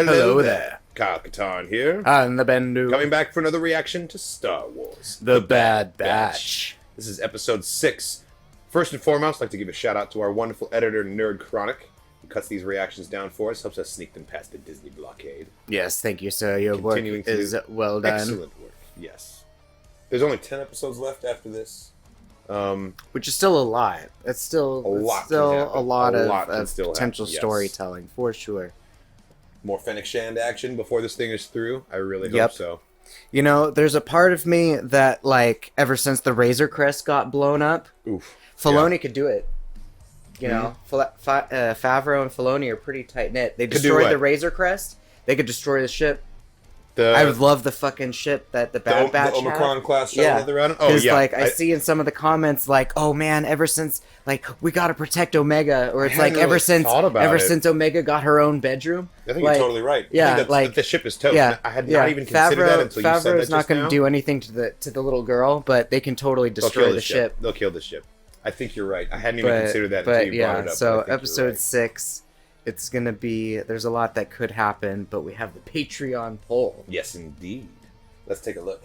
Hello there. Kyle Katarn here. And the Bendu. Coming back for another reaction to Star Wars. The Bad Batch. This is episode 6. First and foremost, I'd like to give a shout out to our wonderful editor, Nerd Chronic. He cuts these reactions down for us, helps us sneak them past the Disney blockade. Yes, thank you, sir. Your work is well done. Excellent work, yes. There's only 10 episodes left after this. Which is still a lot. It's still a lot of potential storytelling, for sure. More Fennec Shand action before this thing is through. I really hope so. You know, there's a part of me that, like, ever since the Razor Crest got blown up, Filoni could do it. You know, Favreau and Filoni are pretty tight-knit. They destroyed the Razor Crest. They could destroy the ship. I would love the fucking ship that the Bad Batch the Omicron class shuttle that they're on. Oh, yeah. Like, I see in some of the comments, like, oh, man, ever since, like, we gotta protect Omega. Or it's like, ever since Omega got her own bedroom. I think you're totally right. Yeah, I think like, the ship is toast. Yeah, I had not even considered that until you said that Favreau's not going to do anything to the little girl, but they can totally destroy the ship. They'll kill the ship. I think you're right. I hadn't even considered that until you brought it up. So episode 6, it's going to be, there's a lot that could happen, but we have the Patreon poll. Yes, indeed. Let's take a look.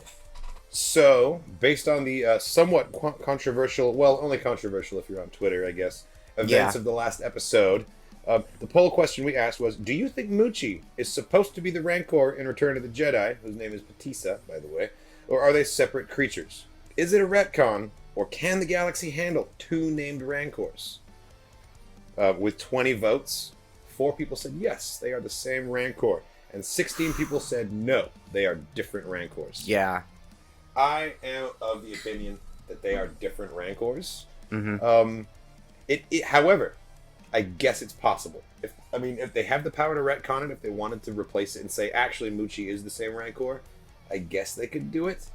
So, based on the somewhat controversial, well, only controversial if you're on Twitter, I guess, events of the last episode, the poll question we asked was, do you think Muchi is supposed to be the Rancor in Return of the Jedi, whose name is Batista, by the way, or are they separate creatures? Is it a retcon, or can the galaxy handle 2 named Rancors? With 20 votes, 4 people said yes, they are the same Rancor, and 16 people said no, they are different Rancors. Yeah. I am of the opinion that they are different Rancors. Mm-hmm. However, I guess it's possible. If they have the power to retcon it, if they wanted to replace it and say, actually, Muchi is the same Rancor, I guess they could do it.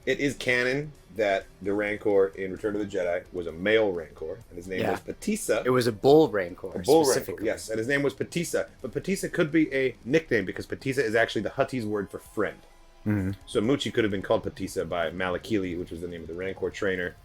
It is canon that the Rancor in Return of the Jedi was a male Rancor, and his name was Batista. It was a bull Rancor, Rancor, yes, and his name was Batista. But Batista could be a nickname, because Batista is actually the Huttese word for friend. Mm-hmm. So Muchi could have been called Batista by Malakili, which was the name of the Rancor trainer.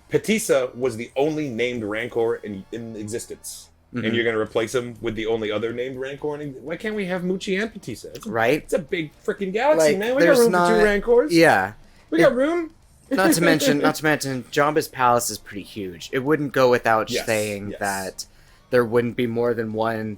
Batista was the only named Rancor in existence. Mm-hmm. And you're going to replace him with the only other named Rancor? Why can't we have Muchi and Batista? It's a big freaking galaxy, man. We got room for 2 Rancors. Yeah. We got room. Not to mention, Jabba's palace is pretty huge. It wouldn't go without saying that there wouldn't be more than one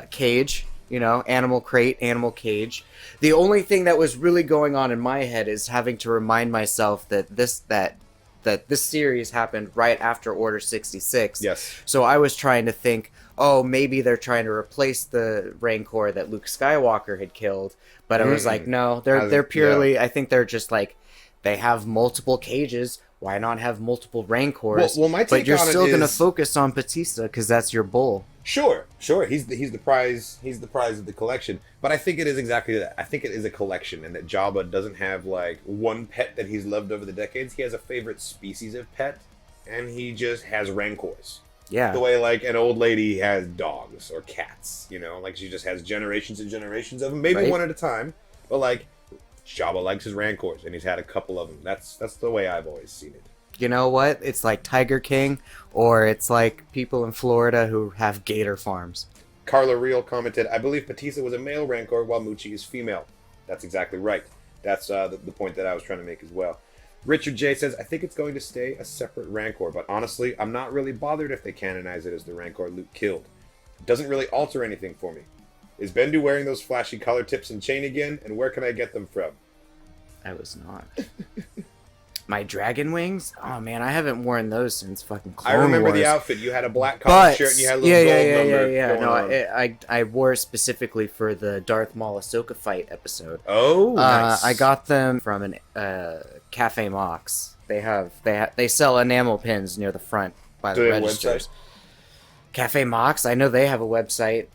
cage. You know, animal crate, animal cage. The only thing that was really going on in my head is having to remind myself that this series happened right after Order 66. Yes. So I was trying to think, oh, maybe they're trying to replace the Rancor that Luke Skywalker had killed. But I was like, no, they're purely, I think they're just like, they have multiple cages. Why not have multiple Rancors? Well, my take but you're on still it going to is... focus on Batista because that's your bull. Sure. He's the prize. He's the prize of the collection. But I think it is exactly that. I think it is a collection, and that Jabba doesn't have like one pet that he's loved over the decades. He has a favorite species of pet, and he just has Rancors. Yeah. The way like an old lady has dogs or cats. You know, like she just has generations and generations of them, maybe one at a time. But like Jabba likes his Rancors, and he's had a couple of them. That's the way I've always seen it. You know what? It's like Tiger King, or it's like people in Florida who have gator farms. Carla Real commented, I believe Batista was a male Rancor while Muchi is female. That's exactly right. That's the point that I was trying to make as well. Richard J. says, I think it's going to stay a separate Rancor, but honestly, I'm not really bothered if they canonize it as the Rancor Luke killed. It doesn't really alter anything for me. Is Bendu wearing those flashy collar tips and chain again, and where can I get them from? I was not. My dragon wings? Oh man, I haven't worn those since fucking Clone Wars. I remember the outfit. You had a black collar shirt and you had a little gold number. Yeah. No, I wore specifically for the Darth Maul Ahsoka fight episode. Oh, nice. I got them from an Cafe Mox. They sell enamel pins near the front by the registers. Cafe Mox? I know they have a website.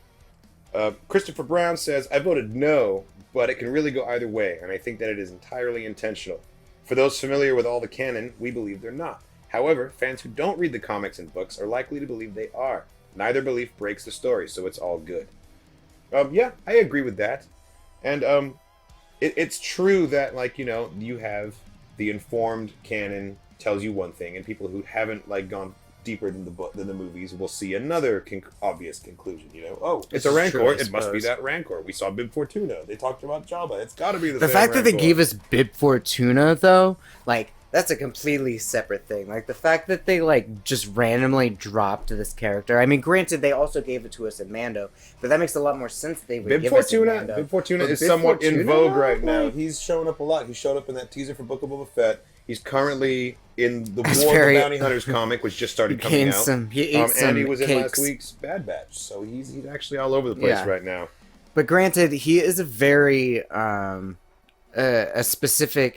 Christopher Brown says, I voted no, but it can really go either way, and I think that it is entirely intentional. For those familiar with all the canon, we believe they're not. However, fans who don't read the comics and books are likely to believe they are. Neither belief breaks the story, so it's all good. Yeah, I agree with that. And it's true that, like, you know, you have the informed canon tells you one thing, and people who haven't, like, gone deeper than the movies, we'll see another obvious conclusion. It's a Rancor. It must be that Rancor. We saw Bib Fortuna. They talked about Jabba. It's got to be the same fact Rancor. that they gave us Bib Fortuna, though, like, that's a completely separate thing. Like, the fact that they, like, just randomly dropped this character. I mean, granted, they also gave it to us in Mando, but that makes a lot more sense that they would give us in Mando. Bib Fortuna is somewhat in vogue right now. He's showing up a lot. He showed up in that teaser for Book of Boba Fett. He's currently in the War of the Bounty Hunters comic, which just started coming out. He ate some and he was in cakes. last week's Bad Batch, so he's actually all over the place right now. But granted, he is a very specific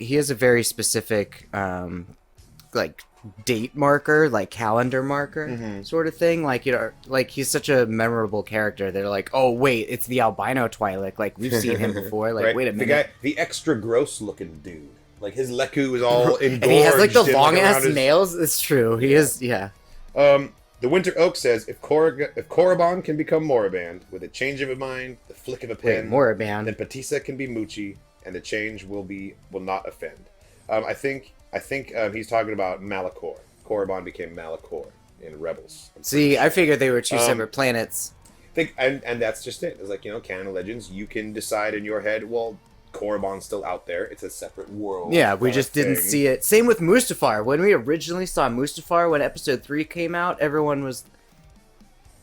like date marker, like calendar marker sort of thing. Like, like he's such a memorable character. They're like, oh wait, it's the albino Twi'lek. Like, we've seen him before. Like, wait a minute, the extra gross looking dude. Like, his Leku is all engorged. And he has, like, the long-ass nails. It's true. He is, The Winter Oak says, if Korriban can become Moraband, with a change of a mind, the flick of a pen, Moraband, then Patissa can be Muchi, and the change will not offend. I think he's talking about Malachor. Korriban became Malachor in Rebels. See, I figured they were two separate planets. And that's just it. It's like, Canon Legends, you can decide in your head, well, Korriban's still out there. It's a separate world. Yeah, we just didn't see it. Same with Mustafar. When we originally saw Mustafar, when Episode 3 came out, everyone was...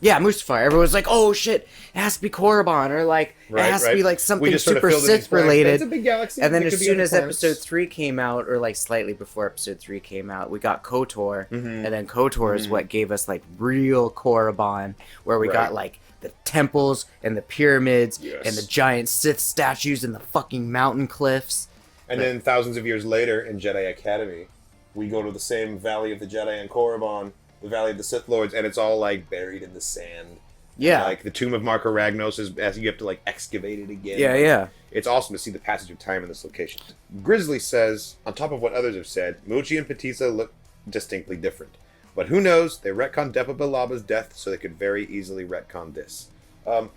Yeah, Mustafar. Everyone was like, oh shit, it has to be Korriban, or like, it has to be like something super Sith related. It's a big galaxy. And then as soon as Episode 3 came out, or like slightly before Episode 3 came out, we got KOTOR. And then KOTOR is what gave us like real Korriban, where we got like the temples and the pyramids and the giant Sith statues and the fucking mountain cliffs. And then thousands of years later in Jedi Academy, we go to the same Valley of the Jedi and Korriban, the Valley of the Sith Lords, and it's all like buried in the sand. Yeah. And, like the Tomb of Marco Ragnos is as you have to like excavate it again. Yeah. It's awesome to see the passage of time in this location. Grizzly says, on top of what others have said, Muchi and Patissa look distinctly different. But who knows? They retconned Depa Bilaba's death, so they could very easily retcon this. So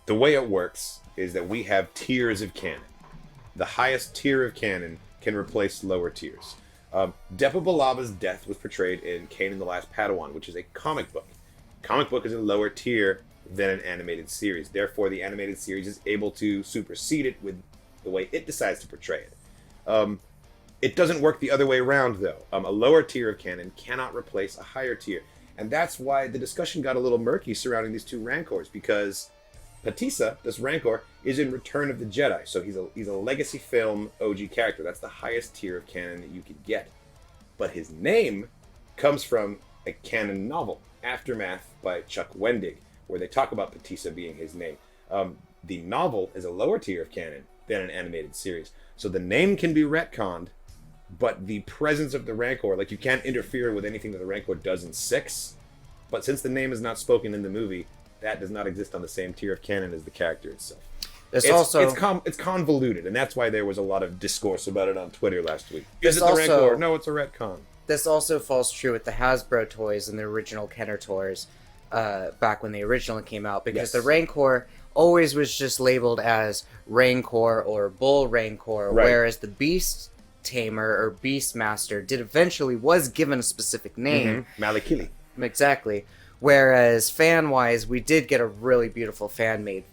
the way it works is that we have tiers of canon. The highest tier of canon can replace lower tiers. Depa Bilaba's death was portrayed in Kanan the Last Padawan, which is a comic book. Comic book is a lower tier than an animated series. Therefore, the animated series is able to supersede it with the way it decides to portray it. It doesn't work the other way around, though. A lower tier of canon cannot replace a higher tier. And that's why the discussion got a little murky surrounding these two Rancors, because Patissa, this Rancor, is in Return of the Jedi. So he's a legacy film OG character. That's the highest tier of canon that you could get. But his name comes from a canon novel, Aftermath by Chuck Wendig, where they talk about Patissa being his name. The novel is a lower tier of canon than an animated series. So the name can be retconned, but the presence of the Rancor, like you can't interfere with anything that the Rancor does in 6. But since the name is not spoken in the movie, that does not exist on the same tier of canon as the character itself. It's convoluted, and that's why there was a lot of discourse about it on Twitter last week. Is it the Rancor? No, it's a retcon. This also falls true with the Hasbro toys and the original Kenner toys back when they originally came out, because the Rancor always was just labeled as Rancor or Bull Rancor, whereas the Beast Tamer or Beastmaster eventually was given a specific name. Malakili. Exactly. Whereas fan-wise, we did get a really beautiful fan-made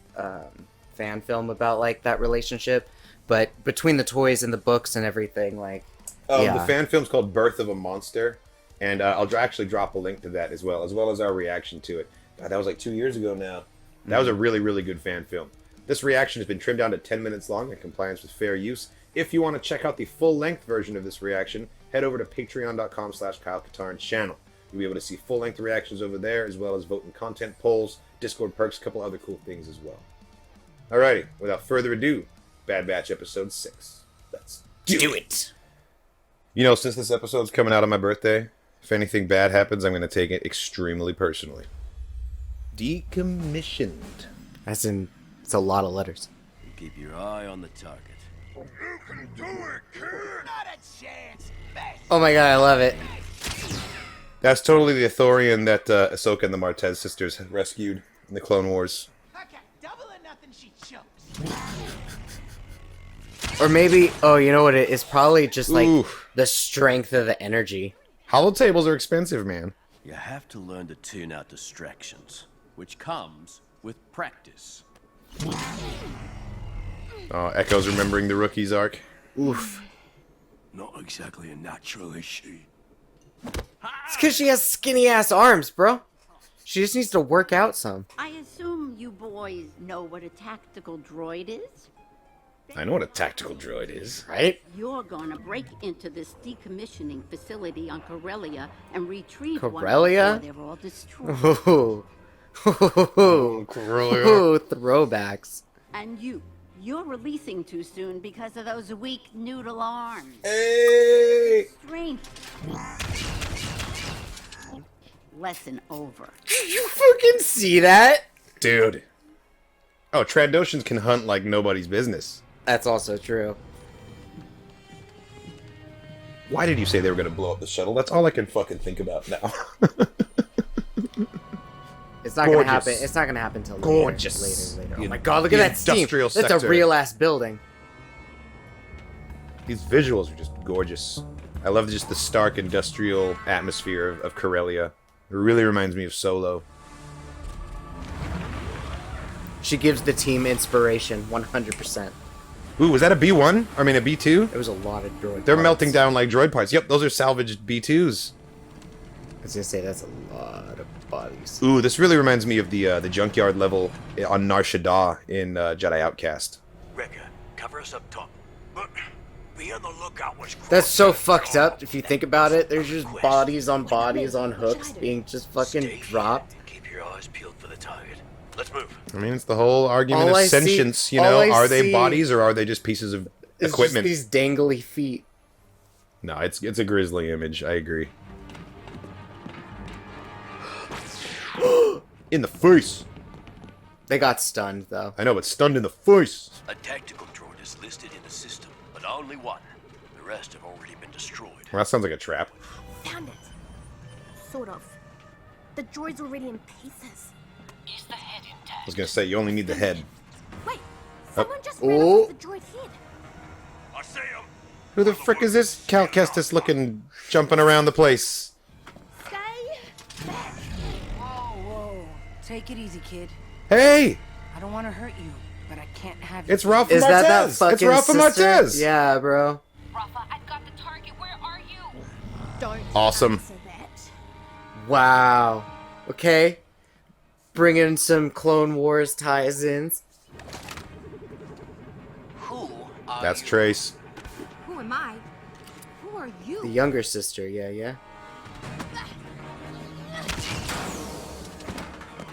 fan film about like that relationship, but between the toys and the books and everything, like the fan film's called Birth of a Monster, and I'll actually drop a link to that as well as our reaction to it. God, that was like 2 years ago now. That was a really, really good fan film. This reaction has been trimmed down to 10 minutes long in compliance with fair use. If you want to check out the full-length version of this reaction, head over to patreon.com/Kyle Katarn channel. You'll be able to see full-length reactions over there, as well as vote in content polls, Discord perks, a couple other cool things as well. Alrighty, without further ado, Bad Batch Episode 6. Let's do it! Since this episode's coming out on my birthday, if anything bad happens, I'm going to take it extremely personally. Decommissioned. As in, it's a lot of letters. Keep your eye on the target. You can do it, kid! Not a chance! Oh my god, I love it. That's totally the Ithorian that Ahsoka and the Martez sisters had rescued in the Clone Wars. Okay, double or nothing, she chokes. Or maybe, you know what it is? Probably just like the strength of the energy. Holotables are expensive, man. You have to learn to tune out distractions, which comes with practice. Oh, Echo's remembering the Rookies arc. Oof. Not exactly a natural, is she? It's because she has skinny-ass arms, bro. She just needs to work out some. I assume you boys know what a tactical droid is? I know what a tactical droid is. Right? You're gonna break into this decommissioning facility on Corellia and retrieve Corellia? one before they're all destroyed. Ooh. Ooh, throwbacks. And you're releasing too soon because of those weak noodle arms. Hey! Strength. Lesson over. Did you fucking see that? Dude. Oh, Trandoshans can hunt like nobody's business. That's also true. Why did you say they were going to blow up the shuttle? That's all I can fucking think about now. It's not gonna happen. It's not gonna happen till Gorgeous. later. Oh my god, look at that steam. industrial That's sector. a real ass building. These visuals are just gorgeous. I love just the stark industrial atmosphere of Corellia. It really reminds me of Solo. She gives the team inspiration, 100%. Ooh, was that a B1? I mean, a B2? There was a lot of droid They're parts. melting down like droid parts. Yep, those are salvaged B2s. I was gonna say, that's a lot of bodies. Ooh, this really reminds me of the junkyard level on Nar Shaddaa in Jedi Outcast. Wrecker, cover us up top. But be on the lookout what's That's so fucked up if you think about it. There's just bodies on hooks being just fucking dropped. Keep your eyes peeled for the target. Let's move. I mean, it's the whole argument All of I see- sentience, you all know? I Are they see bodies or are they just pieces of It's equipment? just these dangly feet. No, it's a grisly image, I agree. In the face! They got stunned, though. I know, but stunned in the face! A tactical droid is listed in the system, but only one. The rest have already been destroyed. Well, that sounds like a trap. Found it. Sort of. The droid's already in pieces. Is the head I intact? was gonna say, you only need the head. Wait, someone just Oh. ran off with the droid head. I see him. Who the frick is this Cal Kestis looking, jumping around the place? Stay back. Whoa. Take it easy, kid. Hey! I don't want to hurt you, but I can't have you. It's Rafa Is that Martez! fucking It's Rafa sister? Martez! Yeah, bro. Rafa, I've got the target. Where are you? Don't Awesome. answer that. Wow. Okay. Bring in some Clone Wars ties-ins. Who are That's you? Trace. Who am I? Who are you? The younger sister, yeah.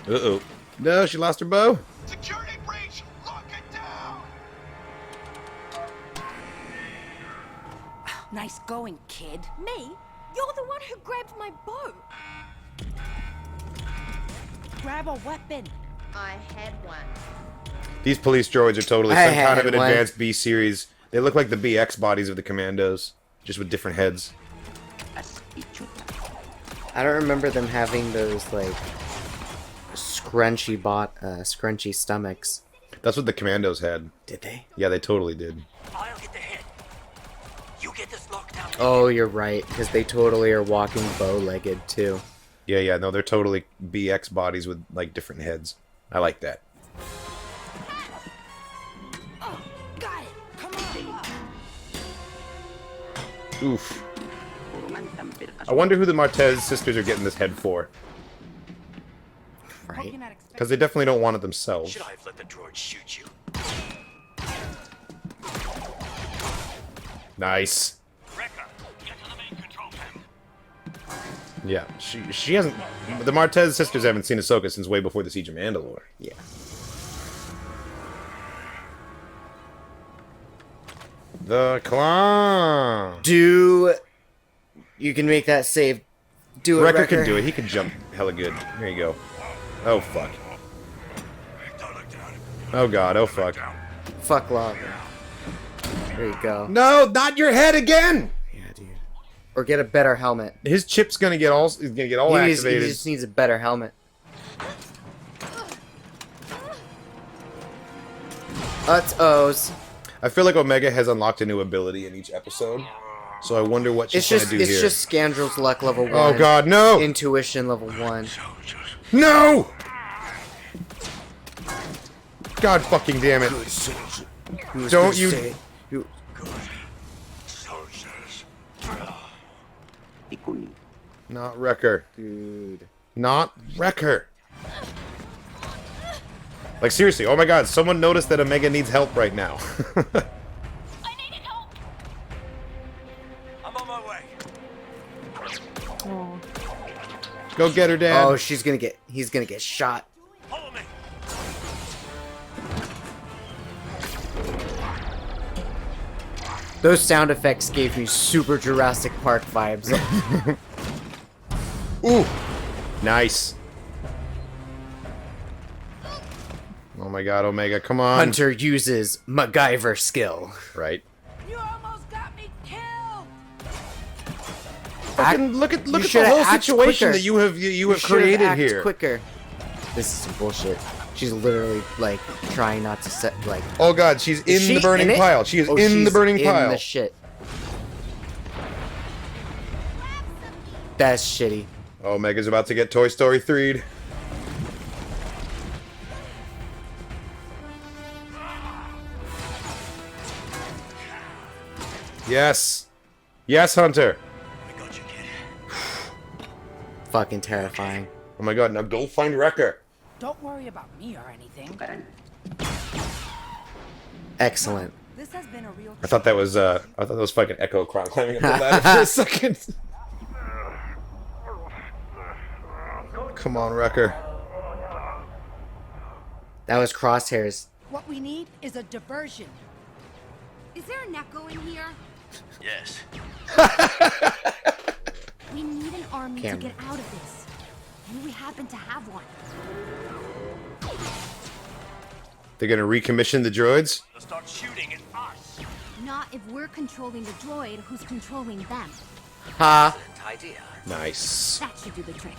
Uh-oh. No, she lost her bow. Security breach. Lock it down. Nice going, kid. Me? You're the one who grabbed my bow. Grab a weapon. I had one. These police droids are totally I some kind of had an one. advanced B-series. They look like the BX bodies of the Commandos, just with different heads. I don't remember them having those, like, scrunchy stomachs. That's what the Commandos had. Did they? Yeah, they totally did. I'll get the head. You get this locked down. Oh, you're right, because they totally are walking bow-legged, too. Yeah, no, they're totally BX bodies with, like, different heads. I like that. Oh, got it. Come on. Oof. I wonder who the Martez sisters are getting this head for. Right? You're not expecting. Because they definitely don't want it themselves. Should I have let the droid shoot you? Nice. Wrecker, get to the main control panel. Yeah, she hasn't... The Martez sisters haven't seen Ahsoka since way before the Siege of Mandalore. Yeah. The clown. You can make that save. Do it, Wrecker Wrecker. can do it. He can jump hella good. Here you go. Oh, fuck. Don't look down. Oh, God. Oh, fuck. Fuck lava. There you go. No, not your head again! Yeah, dude. Or get a better helmet. His chip's gonna get all He activated. just needs a better helmet. It's O's. I feel like Omega has unlocked a new ability in each episode. So I wonder what she's going to do here. It's just Scoundrel's Luck level 1. Oh god, no! Intuition level 1. No! God fucking damn it. Don't you... Not Wrecker. Dude. Not Wrecker. Like, seriously, oh my god, someone noticed that Omega needs help right now. I need help. I'm on my way. Go get her, Dad. Oh, he's gonna get shot. Follow me. Those sound effects gave me super Jurassic Park vibes. Ooh. Nice. Oh my god, Omega, come on. Hunter uses MacGyver skill. Right. You almost got me killed! Fucking look at the whole situation that you have created act here. quicker. This is some bullshit. She's literally like trying not to set like. Oh god, she's in the burning pile. She is in the burning pile. In the shit. That's shitty. Omega's about to get Toy Story 3'd. Yes. Yes, Hunter. I got you, kid. Fucking terrifying. Oh my god, now go find Wrecker. Don't worry about me or anything. Excellent. This has been a real I thought that was fucking Echo climbing up the ladder for a second. Come on, Wrecker. That was Crosshairs. What we need is a diversion. Is there an echo in here? Yes. We need an army Camera. to get out of this. And we happen to have one. They're gonna recommission the droids? They'll start shooting at us. Not if we're controlling the droid who's controlling them. Ha! Idea. Nice. That should do the trick.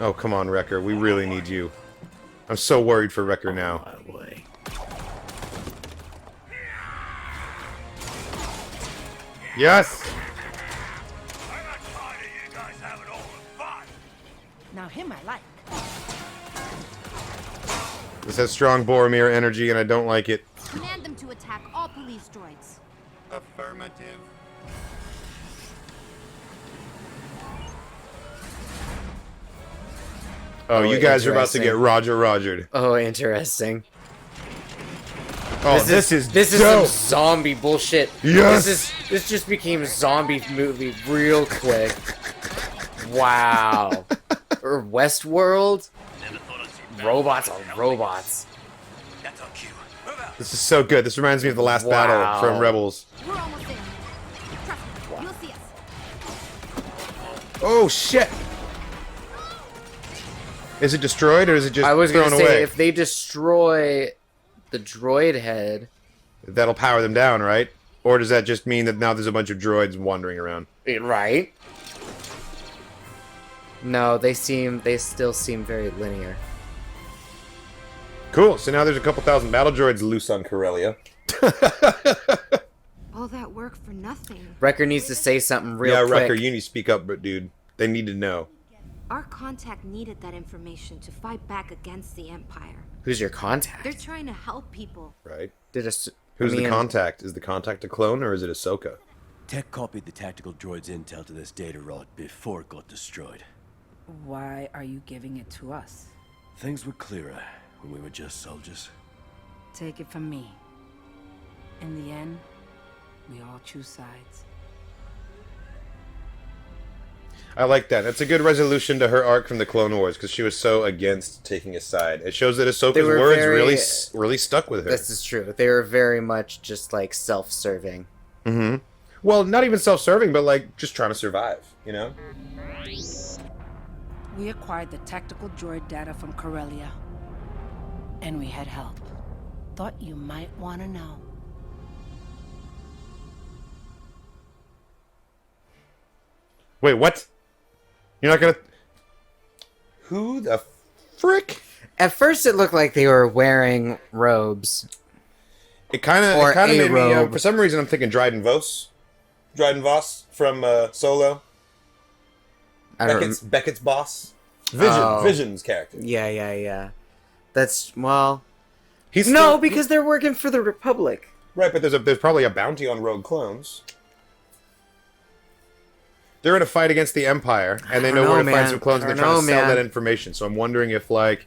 Oh, come on, Wrecker. We really need you. I'm so worried for Wrecker now. My way. Yes! I'm not tired of you guys having all the fun. Now him I like. This has strong Boromir energy, and I don't like it. Command them to attack all police droids. Affirmative. Oh, you guys are about to get Rogered. Oh, interesting. Oh, this is some dope. zombie bullshit. Yes! This just became a zombie movie real quick. Wow. Or Westworld? Never thought I'd see that. Robots on robots. That's on cue. Move out. This is so good. This reminds me of the last battle from Rebels. We're almost there. Trust me, you'll see us. Oh, shit! Is it destroyed, or is it just I was thrown gonna say, away? if they destroy the droid head... That'll power them down, right? Or does that just mean that now there's a bunch of droids wandering around? Right? No, they still seem very linear. Cool, so now there's a couple thousand battle droids loose on Corellia. All that work for nothing. Wrecker needs to say something real quick. Yeah, Wrecker, you need to speak up, but dude, they need to know. Our contact needed that information to fight back against the Empire. Who's your contact? They're trying to help people. Right? Who's The contact? Is the contact a clone, or is it Ahsoka? Tech copied the tactical droid's intel to this data rod before it got destroyed. Why are you giving it to us? Things were clearer when we were just soldiers. Take it from me. In the end, we all choose sides. I like that. That's a good resolution to her arc from the Clone Wars, because she was so against taking a side. It shows that Ahsoka's words really stuck with her. This is true. They were very much just like self-serving. Mm-hmm. Well, not even self-serving, but like just trying to survive, you know? We acquired the tactical droid data from Corellia. And we had help. Thought you might want to know. Wait, what? You're not gonna... Who the frick? At first it looked like they were wearing robes. It kind of made me. For some reason, I'm thinking Dryden Voss from Solo. Beckett's boss. Vision's character. Yeah. That's He's because they're working for the Republic. Right, but there's probably a bounty on rogue clones. They're in a fight against the Empire, and they know where to find some clones, and they're trying to sell that information. So I'm wondering if, like,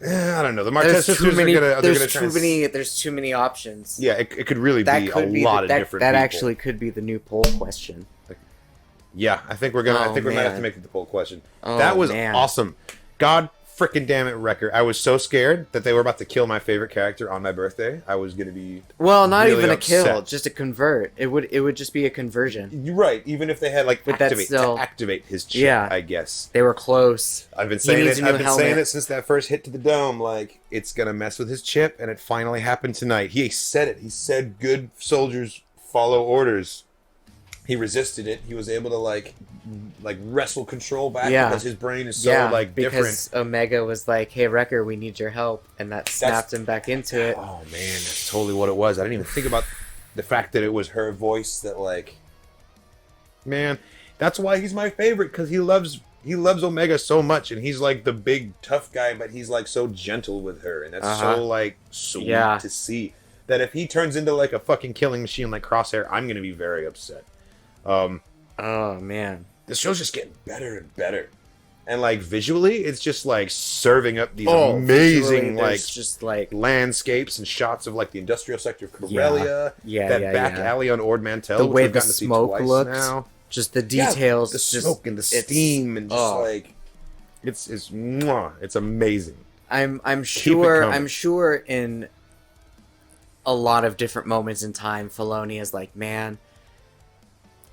I don't know. The Marquez sisters are gonna There's too many options. Yeah, it could really be a lot of different. That people. actually could be the new poll question. Yeah, I think we're gonna. I think we might have to make it the poll question. That was awesome. God freaking damn it, Wrecker! I was so scared that they were about to kill my favorite character on my birthday. I was gonna be not really even upset. a kill, just a convert. It would just be a conversion. You're right. Even if they had like activate his chip, yeah, I guess they were close. I've been saying it since that first hit to the dome. Like, it's gonna mess with his chip, and it finally happened tonight. He said it. He said, "Good soldiers follow orders." He resisted it. He was able to like wrestle control back because his brain is so different. Because Omega was like, "Hey, Wrecker, we need your help," and that snapped him back into it. Oh man, that's totally what it was. I didn't even think about the fact that it was her voice that like. Man, that's why he's my favorite, because he loves Omega so much, and he's like the big tough guy, but he's like so gentle with her, and that's so like sweet to see. That if he turns into like a fucking killing machine like Crosshair, I'm gonna be very upset. Oh man, the show's just getting better and better, and like visually, it's just like serving up these amazing just like landscapes and shots of like the industrial sector of Corellia. That back alley on Ord Mantell. The way the smoke looks, now. Just the details, the smoke and the steam, and just like it's amazing. I'm sure in a lot of different moments in time, Filoni is like, man,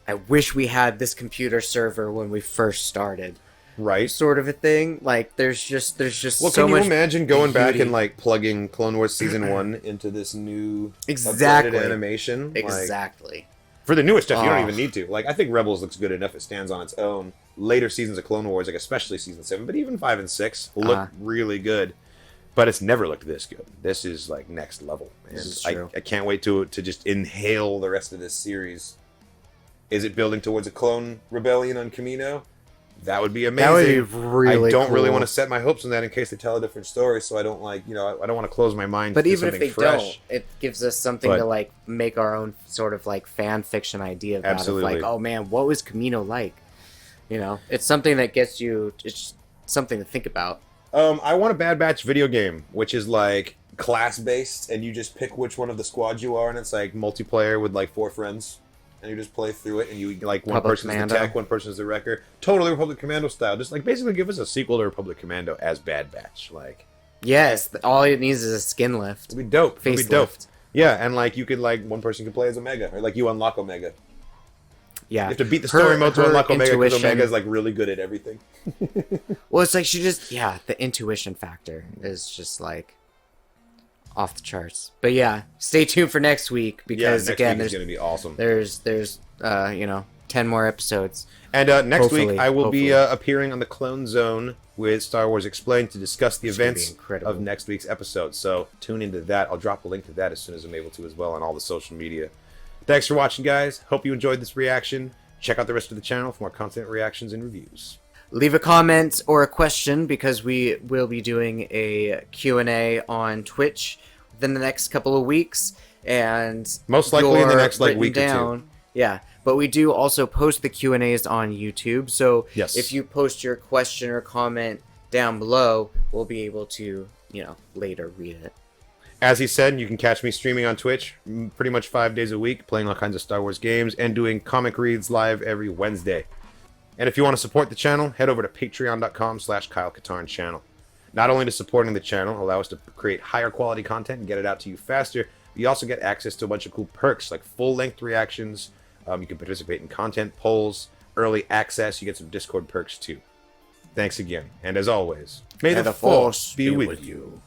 I wish we had this computer server when we first started. Right. Sort of a thing. Like, there's just well, so much. Can you imagine going back and like plugging Clone Wars Season 1 into this new updated animation? Exactly. Like, for the newest stuff, you don't even need to. Like, I think Rebels looks good enough. It stands on its own. Later seasons of Clone Wars, like especially Season 7, but even 5 and 6 look really good. But it's never looked this good. This is like next level. And I can't wait to just inhale the rest of this series. Is it building towards a clone rebellion on Kamino? That would be amazing. That would be really I don't really cool. want to set my hopes on that in case they tell a different story, so I don't I don't want to close my mind but to even if something they fresh. don't, it gives us something to like make our own sort of like fan fiction idea about it. Like, oh man, what was Kamino like? You know, it's something that gets you, it's something to think about. I want a Bad Batch video game, which is like class-based, and you just pick which one of the squads you are, and it's like multiplayer with like 4 friends. And you just play through it, and you like one person's the tech, one person's the wrecker. Totally Republic Commando style. Just like basically give us a sequel to Republic Commando as Bad Batch. Like, yes, all it needs is a skin lift. It'd be dope. Face It'd be dope. lift. Yeah, and like you could like one person could play as Omega, or like you unlock Omega. Yeah, you have to beat the story mode to unlock Omega, because Omega is like really good at everything. Well, it's like the intuition factor is just like off the charts. But yeah, stay tuned for next week, because next week is going to be awesome. There's 10 more episodes. And next week I will be appearing on the Clone Zone with Star Wars Explained to discuss the events of next week's episode. So tune into that. I'll drop a link to that as soon as I'm able to as well on all the social media. Thanks for watching, guys. Hope you enjoyed this reaction. Check out the rest of the channel for more content, reactions, and reviews. Leave a comment or a question, because we will be doing a Q&A on Twitch within the next couple of weeks, and most likely in the next week or two. Yeah, but we do also post the Q&As on YouTube, so if you post your question or comment down below, we'll be able to, later read it. As he said, you can catch me streaming on Twitch pretty much 5 days a week, playing all kinds of Star Wars games, and doing comic reads live every Wednesday. And if you want to support the channel, head over to patreon.com/Kyle Katarn channel. Not only does supporting the channel allow us to create higher quality content and get it out to you faster, but you also get access to a bunch of cool perks like full-length reactions. You can participate in content polls, early access. You get some Discord perks too. Thanks again. And as always, may the Force be with you.